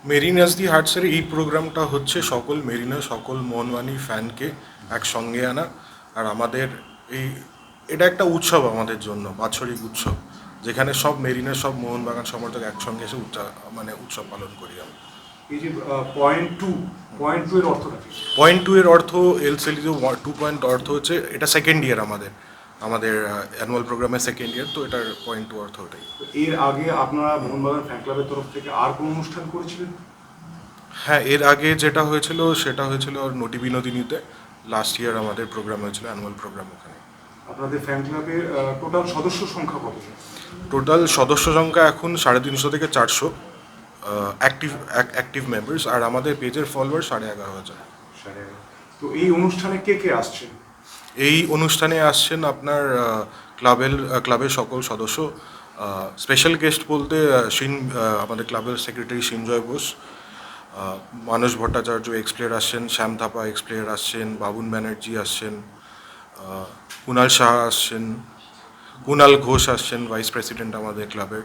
মেরিনাস দি হার্টসের এই প্রোগ্রামটা হচ্ছে সকল মেরিনার সকল মোহনবাগানী ফ্যানকে একসঙ্গে আনা। আর আমাদের এই এটা একটা উৎসব আমাদের জন্য, বাৎসরিক উৎসব, যেখানে সব মেরিনার সব মোহনবাগান সমর্থক একসঙ্গে এসে উৎসব পালন করি আমরা। এই যে পয়েন্ট টু এর অর্থটা কি? পয়েন্ট টু এর অর্থ এলসেলি 2 অর্থ হচ্ছে এটা সেকেন্ড ইয়ার আমাদের অ্যানুয়াল প্রোগ্রামের সেকেন্ড ইয়ার, তো এটার পয়েন্ট টু অর্থ ওটাই। এর আগে আপনারা মোহনবাগান ফ্যান ক্লাবের তরফ থেকে আর কোনো অনুষ্ঠান করেছিলেন? হ্যাঁ, এর আগে যেটা হয়েছিল সেটা হয়েছিল নটি বিনোদিনীতে। লাস্ট ইয়ার আমাদের প্রোগ্রাম হয়েছিল, অ্যানুয়াল প্রোগ্রাম ওখানে। আপনাদের ফ্যান ক্লাবের টোটাল সদস্য সংখ্যা কত? টোটাল সদস্য সংখ্যা এখন 350 থেকে 400 অ্যাক্টিভ মেম্বার্স, আর আমাদের পেজের ফলোয়ার 11,500। তো এই অনুষ্ঠানে কে কে আসছেন? এই অনুষ্ঠানে আসছেন আপনার ক্লাবের সকল সদস্য। স্পেশাল গেস্ট বলতে আমাদের ক্লাবের সেক্রেটারি সিঞ্জয় বোস, মানস ভট্টাচার্য এক্স প্লেয়ার আসছেন, শ্যাম থাপা এক্স প্লেয়ার আসছেন, বাবুন ব্যানার্জি আসছেন, কুণাল শাহ আসছেন, কুণাল ঘোষ আসছেন, ভাইস প্রেসিডেন্ট আমাদের ক্লাবের।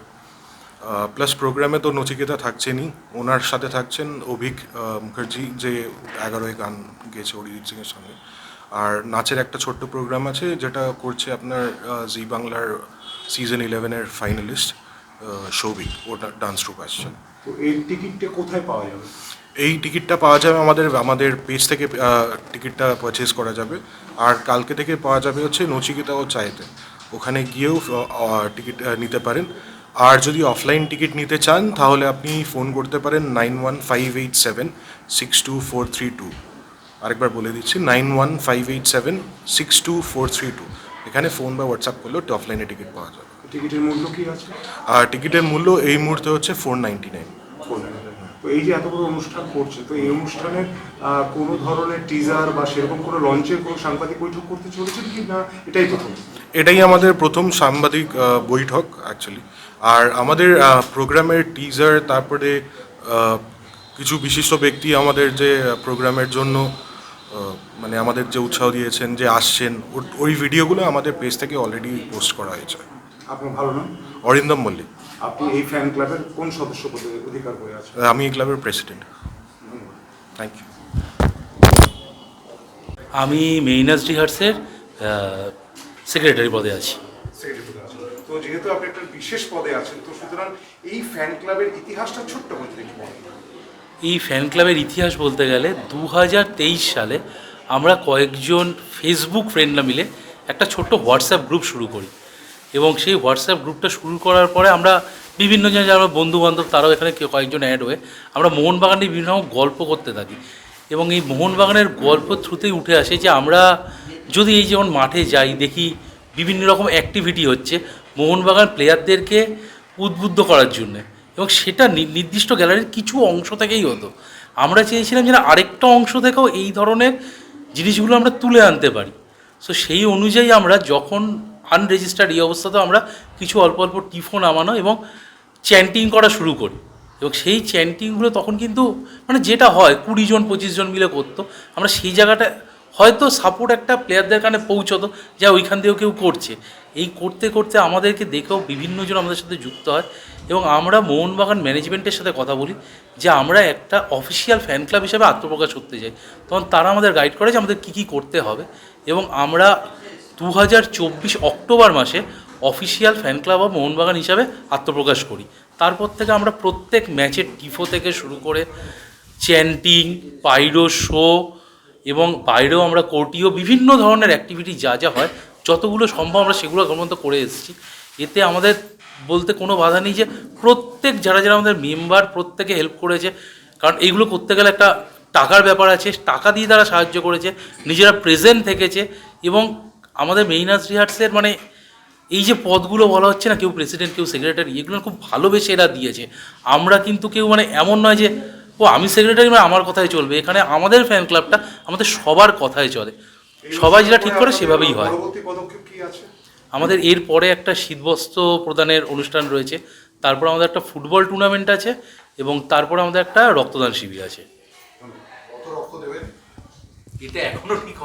প্লাস প্রোগ্রামে তো নচিকেতা থাকছেনই, ওনার সাথে থাকছেন অভিক মুখার্জি, যে 11 গান গেয়েছে অরিজিৎ সিংয়ের সঙ্গে। আর নাচের একটা ছোট্ট প্রোগ্রাম আছে যেটা করছে আপনার জি বাংলার সিজন 11-এর ফাইনালিস্ট সৌভিক, ওটা ডান্স ট্রুপ আসছে। তো এই টিকিটটা কোথায় পাওয়া যাবে? এই টিকিটটা পাওয়া যাবে আমাদের পেজ থেকে, টিকিটটা পারচেজ করা যাবে। আর কালকে থেকে পাওয়া যাবে হচ্ছে নচিকেতা ও চায়েতে, ওখানে গিয়েও টিকিট নিতে পারেন। আর যদি অফলাইন টিকিট নিতে চান তাহলে আপনি ফোন করতে পারেন 9158762432। আরেকবার বলে দিচ্ছি, 9158762432। এখানে ফোন বা হোয়াটসঅ্যাপ করলেও অফলাইনে টিকিট পাওয়া যাবে। টিকিটের মূল্য কি আছে? আর টিকিটের মূল্য এই মুহূর্তে হচ্ছে 499। তো এই যে এত বড় অনুষ্ঠান করছে, তো এই অনুষ্ঠানের কোনো ধরনের টিজার বা সেরকম কোনো লঞ্চের কোনো সাংবাদিক বৈঠক করতে চলেছেন কি না এটাই প্রথম? এটাই আমাদের প্রথম সাংবাদিক বৈঠক অ্যাকচুয়ালি। আর আমাদের প্রোগ্রামের টিজার, তারপরে কিছু বিশিষ্ট ব্যক্তি আমাদের যে প্রোগ্রামের জন্য মানে আমাদের যে উৎসাহ দিয়েছেন, যে আসছেন, ওই ভিডিওগুলো আমাদের পেজ থেকে অলরেডি পোস্ট করা হয়েছে। আপনার ভালো নাম? অরিন্দম মল্লিক। আপনি এই ফ্যান ক্লাবের কোন সদস্য পদে অধিকার করে আছেন? আমি এই ক্লাবের প্রেসিডেন্ট। Thank you. আমি মেরিনাস ডি হার্টসের সেক্রেটারি পদে আছি। তো যেহেতু আপনি একটা বিশেষ পদে আছেন, তো সুতরাং এই ফ্যান ক্লাবের ইতিহাসটা ছোট্ট করে একটু বলুন। এই ফ্যান ক্লাবের ইতিহাস বলতে গেলে 2023 সালে আমরা কয়েকজন ফেসবুক ফ্রেন্ডরা মিলে একটা ছোট্ট হোয়াটসঅ্যাপ গ্রুপ শুরু করি, এবং সেই হোয়াটসঅ্যাপ গ্রুপটা শুরু করার পরে আমরা বিভিন্ন জন, যারা বন্ধুবান্ধব তারাও এখানে কয়েকজন অ্যাড হয়ে আমরা মোহনবাগান নিয়ে বিভিন্ন রকম গল্প করতে থাকি। এবং এই মোহনবাগানের গল্প থ্রুতেই উঠে আসে যে আমরা যদি এই যেমন মাঠে যাই, দেখি বিভিন্ন রকম অ্যাক্টিভিটি হচ্ছে মোহনবাগান প্লেয়ারদেরকে উদ্বুদ্ধ করার জন্যে, এবং সেটা নির্দিষ্ট গ্যালারির কিছু অংশ থেকেই হতো। আমরা চেয়েছিলাম যে আরেকটা অংশ থেকেও এই ধরনের জিনিসগুলো আমরা তুলে আনতে পারি। সো সেই অনুযায়ী আমরা যখন আনরেজিস্টার্ড এই অবস্থাতেও আমরা কিছু অল্প অল্প টিফো নামানো এবং চ্যান্টিং করা শুরু করি। এবং সেই চ্যান্টিংগুলো তখন কিন্তু মানে যেটা হয় 20 জন 25 জন মিলে করতো, আমরা সেই জায়গাটা হয়তো সাপোর্ট একটা প্লেয়ারদের কানে পৌঁছতো, যা ওইখান দিয়েও কেউ করছে। এই করতে করতে আমাদেরকে দেখেও বিভিন্নজন আমাদের সাথে যুক্ত হয়, এবং আমরা মোহনবাগান ম্যানেজমেন্টের সাথে কথা বলি যে আমরা একটা অফিসিয়াল ফ্যান ক্লাব হিসেবে আত্মপ্রকাশ করতে চাই। তখন তারা আমাদের গাইড করে যে আমাদের কী কী করতে হবে, এবং আমরা 2024 অক্টোবর মাসে official fan club of Mohun Bagan হিসাবে আত্মপ্রকাশ করি। তারপর থেকে আমরা প্রত্যেক ম্যাচের টিফো থেকে শুরু করে চ্যান্টিং, পাইরো শো, এবং বাইরেও আমরা কোর্টিও বিভিন্ন ধরনের অ্যাক্টিভিটি যা যা হয় যতগুলো সম্ভব আমরা সেগুলো গণমত করে এসেছি। এতে আমাদের বলতে কোনো বাধা নেই যে প্রত্যেক যারা যারা আমাদের মেম্বার প্রত্যেকে হেল্প করেছে, কারণ এইগুলো করতে গেলে একটা টাকার ব্যাপার আছে, টাকা দিয়ে তারা সাহায্য করেছে, নিজেরা প্রেজেন্ট থেকেছে। এবং আমাদের মেরিনাস ডি হার্টসের মানে এই যে পদগুলো বলা হচ্ছে না, কেউ প্রেসিডেন্ট কেউ সেক্রেটারি, এগুলো খুব ভালোবেসে এরা দিয়েছে। আমরা কিন্তু কেউ মানে এমন নয় যে আমি সেক্রেটারি মানে আমার কথাই চলবে। এখানে আমাদের ফ্যান ক্লাবটা আমাদের সবার কথাই চলে, সবাই যেটা ঠিক করে সেভাবেই হয়। আমাদের এরপরে একটা শীতবস্ত্র প্রদানের অনুষ্ঠান রয়েছে, তারপর আমাদের একটা ফুটবল টুর্নামেন্ট আছে, এবং তারপরে আমাদের একটা রক্তদান শিবির আছে। এটা এখনও ঠিক